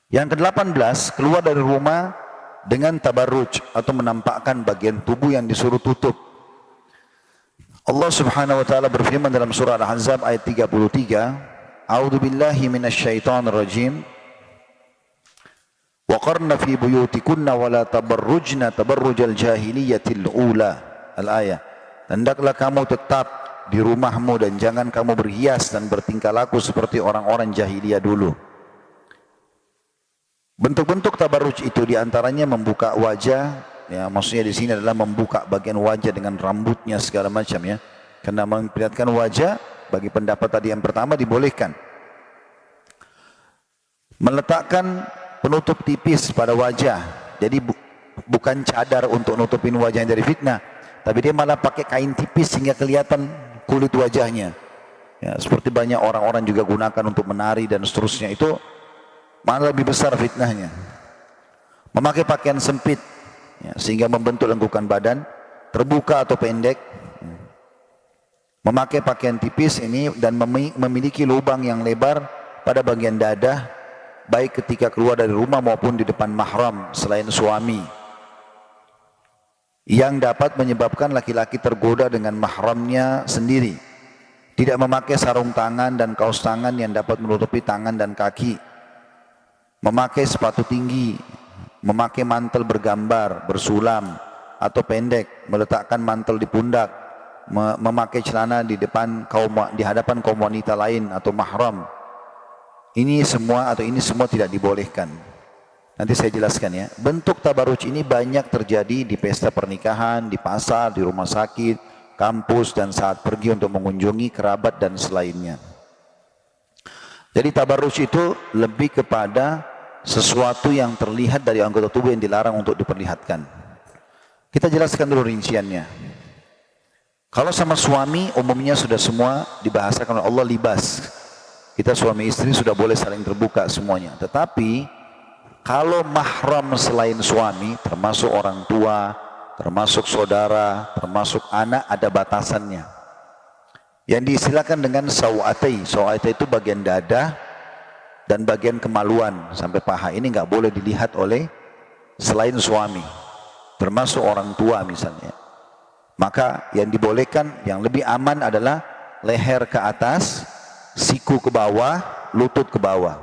Yang ke-18, keluar dari rumah dengan tabarruj atau menampakkan bagian tubuh yang disuruh tutup. Allah Subhanahu wa taala berfirman dalam surah Al-Ahzab ayat 33, A'udzu billahi minasyaitonir rajim. Wa qarna fi buyutikunna wa la tabarrujna tabarrujal jahiliyatil ula. Al-ayah. Hendaklah kamu tetap di rumahmu dan jangan kamu berhias dan bertingkah laku seperti orang-orang jahiliyah dulu. Bentuk-bentuk tabarruj itu diantaranya membuka wajah, ya maksudnya di sini adalah membuka bagian wajah dengan rambutnya segala macam ya. Karena memperlihatkan wajah bagi pendapat tadi yang pertama dibolehkan. Meletakkan penutup tipis pada wajah, jadi bukan cadar untuk nutupin wajahnya dari fitnah, tapi dia malah pakai kain tipis sehingga kelihatan kulit wajahnya. Ya, seperti banyak orang-orang juga gunakan untuk menari dan seterusnya, itu malah lebih besar fitnahnya. Memakai pakaian sempit ya, sehingga membentuk lengkukan badan, terbuka atau pendek. Memakai pakaian tipis ini dan memiliki lubang yang lebar pada bagian dada, baik ketika keluar dari rumah maupun di depan mahram selain suami, yang dapat menyebabkan laki-laki tergoda dengan mahramnya sendiri. Tidak memakai sarung tangan dan kaos tangan yang dapat menutupi tangan dan kaki. Memakai sepatu tinggi, memakai mantel bergambar, bersulam atau pendek, meletakkan mantel di pundak, memakai celana di hadapan kaum wanita lain atau mahram. Ini semua tidak dibolehkan. Nanti saya jelaskan ya. Bentuk tabarruj ini banyak terjadi di pesta pernikahan, di pasar, di rumah sakit, kampus, dan saat pergi untuk mengunjungi kerabat dan selainnya. Jadi tabarruj itu lebih kepada sesuatu yang terlihat dari anggota tubuh yang dilarang untuk diperlihatkan. Kita jelaskan dulu rinciannya. Kalau sama suami, umumnya sudah semua dibahasakan oleh Allah libas. Kita suami istri sudah boleh saling terbuka semuanya. Tetapi kalau mahram selain suami, termasuk orang tua, termasuk saudara, termasuk anak, ada batasannya. Yang diistilahkan dengan sawatai. Sawatai itu bagian dada dan bagian kemaluan sampai paha. Ini nggak boleh dilihat oleh selain suami, termasuk orang tua misalnya. Maka yang dibolehkan, yang lebih aman adalah leher ke atas, siku ke bawah, lutut ke bawah,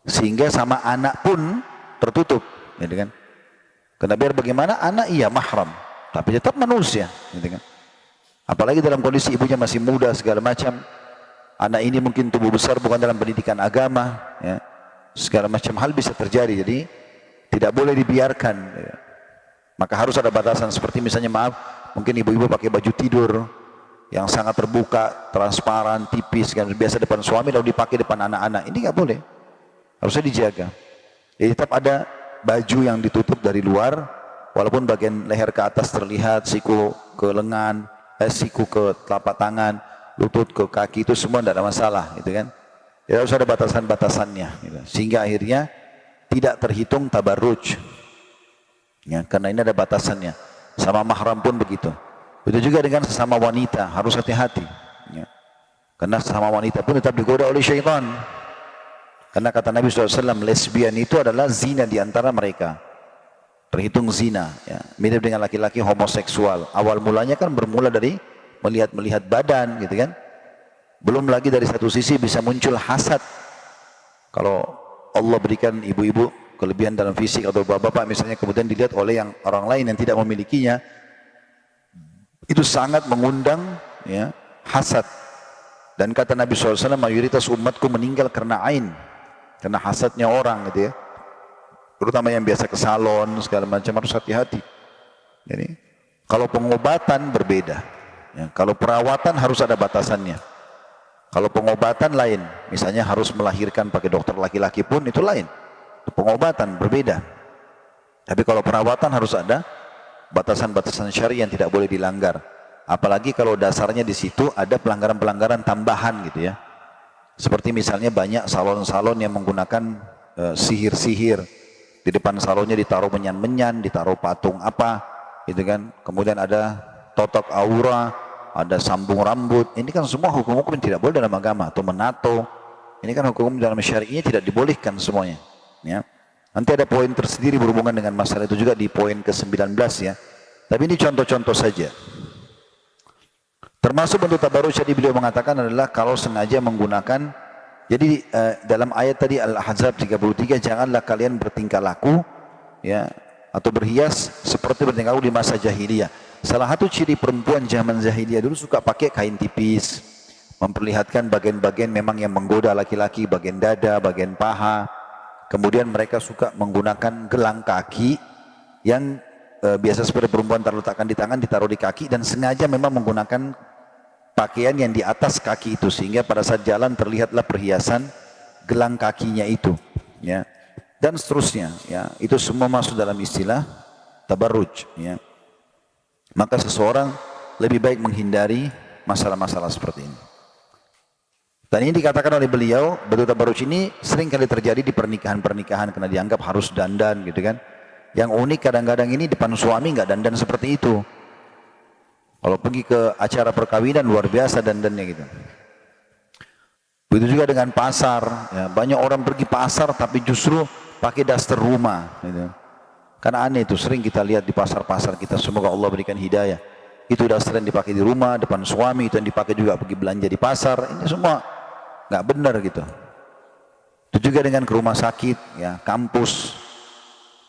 sehingga sama anak pun tertutup, gitu kan? Karena biar bagaimana anak iya mahram, tapi tetap manusia, gitu kan? Apalagi dalam kondisi ibunya masih muda segala macam, anak ini mungkin tubuh besar bukan dalam pendidikan agama, ya. Segala macam hal bisa terjadi, jadi tidak boleh dibiarkan. Ya. Maka harus ada batasan, seperti misalnya mungkin ibu-ibu pakai baju tidur yang sangat terbuka, transparan, tipis, kan biasa depan suami lalu dipakai depan anak-anak. Ini nggak boleh, harusnya dijaga. Jadi tetap ada baju yang ditutup dari luar, walaupun bagian leher ke atas terlihat, siku ke lengan, siku ke telapak tangan, lutut ke kaki, itu semua tidak ada masalah, gitu kan? Ya harus ada batasan-batasannya, gitu. Sehingga akhirnya tidak terhitung tabarruj. Ya, karena ini ada batasannya. Sama mahram pun begitu. Itu juga dengan sesama wanita, harus hati-hati. Ya. Karena sesama wanita pun tetap digoda oleh syaitan. Karena kata Nabi SAW, lesbian itu adalah zina di antara mereka. Terhitung zina. Ya. Mirip dengan laki-laki homoseksual. Awal mulanya kan bermula dari melihat badan, gitu kan. Belum lagi dari satu sisi bisa muncul hasad. Kalau Allah berikan ibu-ibu kelebihan dalam fisik atau bapak-bapak misalnya, kemudian dilihat oleh orang lain yang tidak memilikinya, itu sangat mengundang ya, hasad. Dan kata Nabi SAW, mayoritas umatku meninggal karena ain, karena hasadnya orang, gitu ya. Terutama yang biasa ke salon segala macam, harus hati-hati. Jadi kalau pengobatan berbeda, ya. Kalau perawatan harus ada batasannya. Kalau pengobatan lain, misalnya harus melahirkan pakai dokter laki-laki pun itu lain. Pengobatan berbeda. Tapi kalau perawatan harus ada batasan-batasan syar'i yang tidak boleh dilanggar. Apalagi kalau dasarnya di situ ada pelanggaran-pelanggaran tambahan, gitu ya. Seperti misalnya banyak salon-salon yang menggunakan sihir-sihir. Di depan salonnya ditaruh menyan-menyan, ditaruh patung apa, gitu kan. Kemudian ada totok aura, ada sambung rambut. Ini kan semua hukum-hukum yang tidak boleh dalam agama. Atau menato, Ini kan hukum dalam syari'nya tidak dibolehkan semuanya. Ya. Nanti ada poin tersendiri berhubungan dengan masalah itu juga di poin ke-19 ya. Tapi ini contoh-contoh saja. Termasuk bentuk tabarruj tadi beliau mengatakan adalah kalau sengaja menggunakan, jadi dalam ayat tadi Al-Ahzab 33, janganlah kalian bertingkah laku ya atau berhias seperti bertingkah laku di masa jahiliyah. Salah satu ciri perempuan zaman jahiliyah dulu suka pakai kain tipis, memperlihatkan bagian-bagian memang yang menggoda laki-laki, bagian dada, bagian paha. Kemudian mereka suka menggunakan gelang kaki yang biasa seperti perempuan letakkan di tangan, ditaruh di kaki, dan sengaja memang menggunakan pakaian yang di atas kaki itu, sehingga pada saat jalan terlihatlah perhiasan gelang kakinya itu ya, dan seterusnya ya. Itu semua masuk dalam istilah tabarruj ya. Maka seseorang lebih baik menghindari masalah-masalah seperti ini. Dan ini dikatakan oleh beliau, bentuk tabarruj ini sering kali terjadi di pernikahan-pernikahan karena dianggap harus dandan gitu kan. Yang unik kadang-kadang ini depan suami nggak dandan seperti itu. Kalau pergi ke acara perkawinan luar biasa dandannya gitu. Begitu juga dengan pasar, ya, banyak orang pergi pasar tapi justru pakai daster rumah. Gitu. Karena aneh itu, sering kita lihat di pasar-pasar kita. Semoga Allah berikan hidayah. Itu daster yang dipakai di rumah, depan suami, itu yang dipakai juga pergi belanja di pasar. Ini semua nggak benar gitu. Itu juga dengan ke rumah sakit, ya, kampus.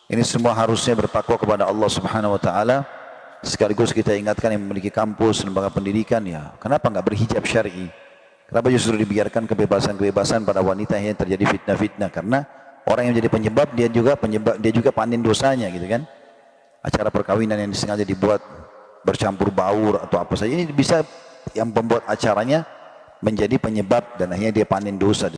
Ini semua harusnya bertakwa kepada Allah Subhanahu Wa Taala. Sekaligus kita ingatkan yang memiliki kampus, lembaga pendidikan, ya, kenapa nggak berhijab syar'i? Kenapa justru dibiarkan kebebasan-kebebasan pada wanita yang terjadi fitnah-fitnah? Karena orang yang jadi penyebab, dia juga panen dosanya, gitu kan? Acara perkawinan yang disengaja dibuat bercampur baur atau apa saja, ini bisa yang membuat acaranya menjadi penyebab dan akhirnya dia panen dosa.